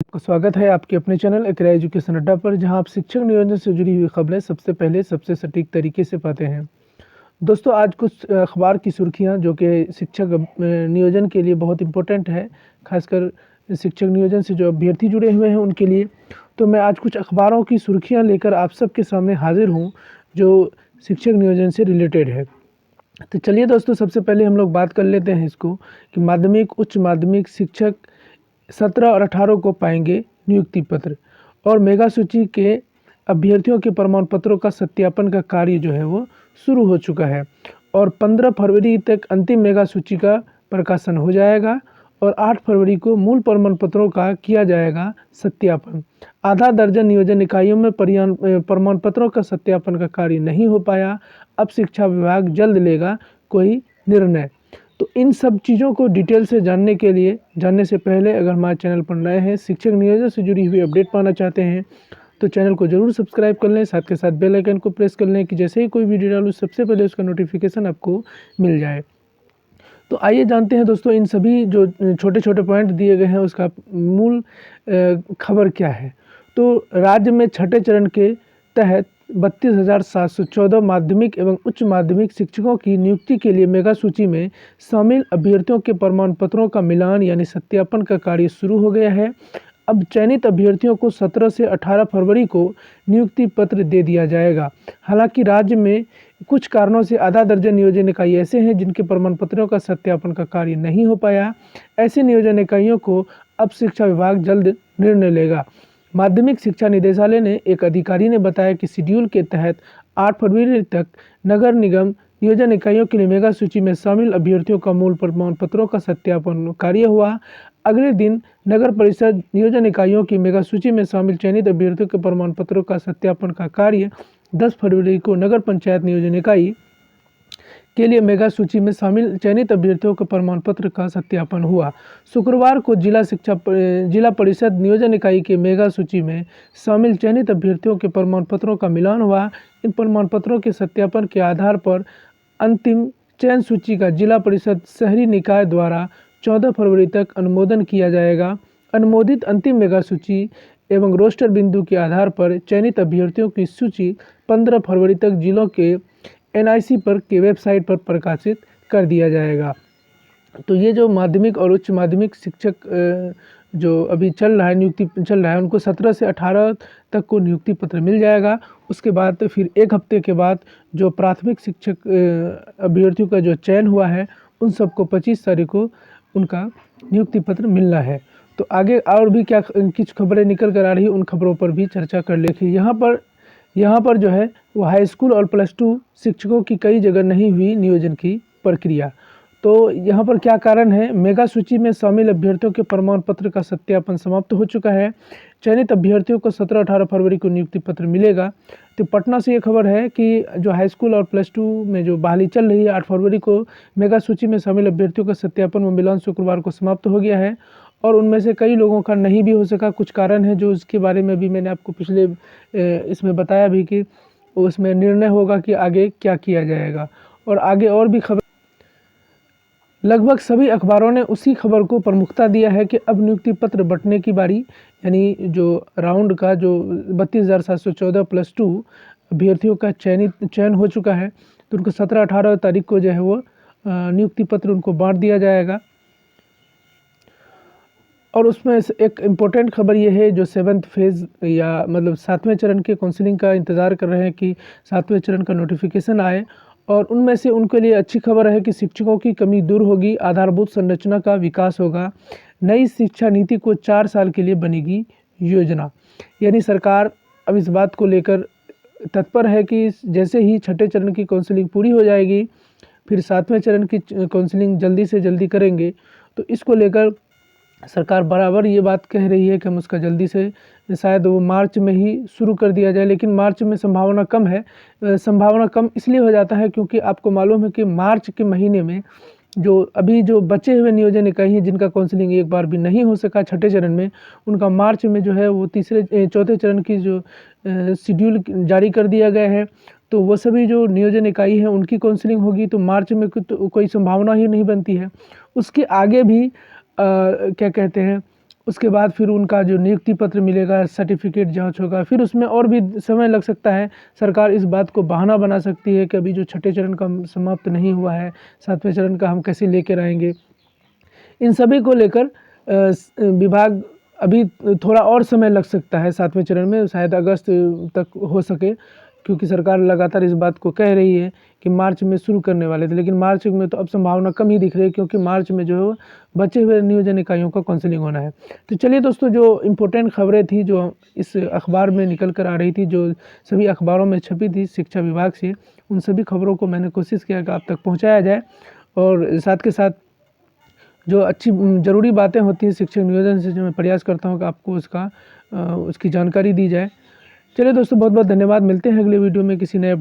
आपका स्वागत है आपके अपने चैनल एकरा एजुकेशन अड्डा पर, जहां आप शिक्षक नियोजन से जुड़ी हुई खबरें सबसे पहले सबसे सटीक तरीके से पाते हैं। दोस्तों, आज कुछ अखबार की सुर्खियां जो कि शिक्षक नियोजन के लिए बहुत इम्पोर्टेंट है, खासकर शिक्षक नियोजन से जो अभ्यर्थी जुड़े हुए हैं उनके लिए। तो मैं आज कुछ अखबारों की सुर्खियाँ लेकर आप सबके सामने हाजिर हूँ जो शिक्षक नियोजन से रिलेटेड है। तो चलिए दोस्तों, सबसे पहले हम लोग बात कर लेते हैं इसको कि माध्यमिक उच्च माध्यमिक शिक्षक 17 और 18 को पाएंगे नियुक्ति पत्र, और मेगा सूची के अभ्यर्थियों के प्रमाण पत्रों का सत्यापन का कार्य जो है वो शुरू हो चुका है, और 15 फरवरी तक अंतिम मेगा सूची का प्रकाशन हो जाएगा और 8 फरवरी को मूल प्रमाण पत्रों का किया जाएगा सत्यापन। आधा दर्जन नियोजन इकाइयों में प्रमाण पत्रों का सत्यापन का कार्य नहीं हो पाया। अब शिक्षा विभाग जल्द लेगा कोई निर्णय। तो इन सब चीज़ों को डिटेल से जानने से पहले अगर हमारे चैनल पर नए हैं, शिक्षक नियोजन से जुड़ी हुई अपडेट पाना चाहते हैं, तो चैनल को जरूर सब्सक्राइब कर लें। साथ के साथ बेल आइकन को प्रेस कर लें कि जैसे ही कोई वीडियो डालूँ सबसे पहले उसका नोटिफिकेशन आपको मिल जाए। तो आइए जानते हैं दोस्तों, इन सभी जो छोटे छोटे पॉइंट दिए गए हैं उसका मूल खबर क्या है। तो राज्य में छठे चरण के तहत 32,714 माध्यमिक एवं उच्च माध्यमिक शिक्षकों की नियुक्ति के लिए मेगा सूची में शामिल अभ्यर्थियों के प्रमाण पत्रों का मिलान यानी सत्यापन का कार्य शुरू हो गया है। अब चयनित अभ्यर्थियों को 17 से 18 फरवरी को नियुक्ति पत्र दे दिया जाएगा। हालांकि राज्य में कुछ कारणों से आधा दर्जन नियोजन इकाई ऐसे हैं जिनके प्रमाण पत्रों का सत्यापन का कार्य नहीं हो पाया। ऐसे नियोजन इकाइयों को अब शिक्षा विभाग जल्द निर्णय लेगा। माध्यमिक शिक्षा निदेशालय ने एक अधिकारी ने बताया कि शेड्यूल के तहत 8 फरवरी तक नगर निगम नियोजन इकाइयों के लिए मेगा सूची में शामिल अभ्यर्थियों का मूल प्रमाण पत्रों का सत्यापन कार्य हुआ। अगले दिन नगर परिषद नियोजन इकाइयों की मेगा सूची में शामिल चयनित अभ्यर्थियों के प्रमाण पत्रों का सत्यापन का कार्य 10 फरवरी को नगर पंचायत नियोजन इकाई के लिए मेगा सूची में शामिल चयनित अभ्यर्थियों के प्रमाण पत्र का सत्यापन हुआ। शुक्रवार को जिला परिषद नियोजन इकाई के मेगा सूची में शामिल चयनित अभ्यर्थियों के प्रमाण पत्रों का मिलान हुआ। इन प्रमाण पत्रों के सत्यापन के आधार पर अंतिम चयन सूची का जिला परिषद शहरी निकाय द्वारा 14 फरवरी तक अनुमोदन किया जाएगा। अनुमोदित अंतिम मेगा सूची एवं रोस्टर बिंदु के आधार पर चयनित अभ्यर्थियों की सूची 15 फरवरी तक जिलों के NIC पर के वेबसाइट पर प्रकाशित कर दिया जाएगा। तो ये जो माध्यमिक और उच्च माध्यमिक शिक्षक जो अभी चल रहा है, नियुक्ति चल रहा है, उनको 17 से 18 तक को नियुक्ति पत्र मिल जाएगा। उसके बाद तो फिर एक हफ्ते के बाद जो प्राथमिक शिक्षक अभ्यर्थियों का जो चयन हुआ है उन सबको 25 तारीख को उनका नियुक्ति पत्र मिलना है। तो आगे और भी क्या कुछ खबरें निकल कर आ रही है, उन खबरों पर भी चर्चा कर लेंगे। यहाँ पर जो है वो हाई स्कूल और +2 शिक्षकों की कई जगह नहीं हुई नियोजन की प्रक्रिया। तो यहाँ पर क्या कारण है? मेगा सूची में शामिल अभ्यर्थियों के प्रमाण पत्र का सत्यापन समाप्त हो चुका है। चयनित अभ्यर्थियों को 17-18 फरवरी को नियुक्ति पत्र मिलेगा। तो पटना से ये खबर है कि जो हाई स्कूल और +2 में जो बहाली चल रही है, 8 फरवरी को मेगा सूची में शामिल अभ्यर्थियों का सत्यापन व मिलान शुक्रवार को समाप्त हो गया है, और उनमें से कई लोगों का नहीं भी हो सका। कुछ कारण है जो इसके बारे में भी मैंने आपको पिछले इसमें बताया भी कि उसमें निर्णय होगा कि आगे क्या किया जाएगा। और आगे और भी खबर, लगभग सभी अखबारों ने उसी खबर को प्रमुखता दिया है कि अब नियुक्ति पत्र बंटने की बारी, यानी जो राउंड का जो 32,714 +2 अभ्यर्थियों का चयन हो चुका है, तो उनको 17-18 तारीख को जो है वो नियुक्ति पत्र उनको बांट दिया जाएगा। और उसमें से एक इम्पोर्टेंट खबर ये है, जो 7th फेज़ या मतलब 7वें चरण के काउंसलिंग का इंतज़ार कर रहे हैं कि 7वें चरण का नोटिफिकेशन आए, और उनमें से उनके लिए अच्छी खबर है कि शिक्षकों की कमी दूर होगी, आधारभूत संरचना का विकास होगा, नई शिक्षा नीति को 4 साल के लिए बनेगी योजना। यानी सरकार अब इस बात को लेकर तत्पर है कि जैसे ही छठे चरण की काउंसलिंग पूरी हो जाएगी, फिर 7वें चरण की काउंसलिंग जल्दी से जल्दी करेंगे। तो इसको लेकर सरकार बराबर ये बात कह रही है कि हम उसका जल्दी से शायद वो मार्च में ही शुरू कर दिया जाए, लेकिन मार्च में संभावना कम है। संभावना कम इसलिए हो जाता है क्योंकि आपको मालूम है कि मार्च के महीने में जो अभी जो बचे हुए नियोजन इकाई हैं जिनका काउंसलिंग एक बार भी नहीं हो सका छठे चरण में, उनका मार्च में जो है वो चौथे चरण की जो शेड्यूल जारी कर दिया गया है। तो वो सभी जो नियोजन इकाई हैं उनकी काउंसलिंग होगी, तो मार्च में कोई संभावना ही नहीं बनती है। उसके आगे भी क्या कहते हैं, उसके बाद फिर उनका जो नियुक्ति पत्र मिलेगा, सर्टिफिकेट जांच होगा, फिर उसमें और भी समय लग सकता है। सरकार इस बात को बहाना बना सकती है कि अभी जो छठे चरण का समाप्त नहीं हुआ है, 7वें चरण का हम कैसे लेकर आएंगे। इन सभी को लेकर विभाग अभी थोड़ा और समय लग सकता है 7वें चरण में, शायद अगस्त तक हो सके, क्योंकि सरकार लगातार इस बात को कह रही है कि मार्च में शुरू करने वाले थे, लेकिन मार्च में तो अब संभावना कम ही दिख रही है, क्योंकि मार्च में जो है बचे हुए नियोजन इकाइयों का काउंसलिंग होना है। तो चलिए दोस्तों, जो इम्पोर्टेंट खबरें थी जो इस अखबार में निकल कर आ रही थी, जो सभी अखबारों में छपी थी शिक्षा विभाग से, उन सभी खबरों को मैंने कोशिश किया कि आप तक पहुँचाया जाए, और साथ के साथ जो अच्छी ज़रूरी बातें होती हैं शिक्षक नियोजन से, जो मैं प्रयास करता हूँ कि आपको उसकी जानकारी दी जाए। चलिए दोस्तों, बहुत बहुत धन्यवाद। मिलते हैं अगले वीडियो में किसी नए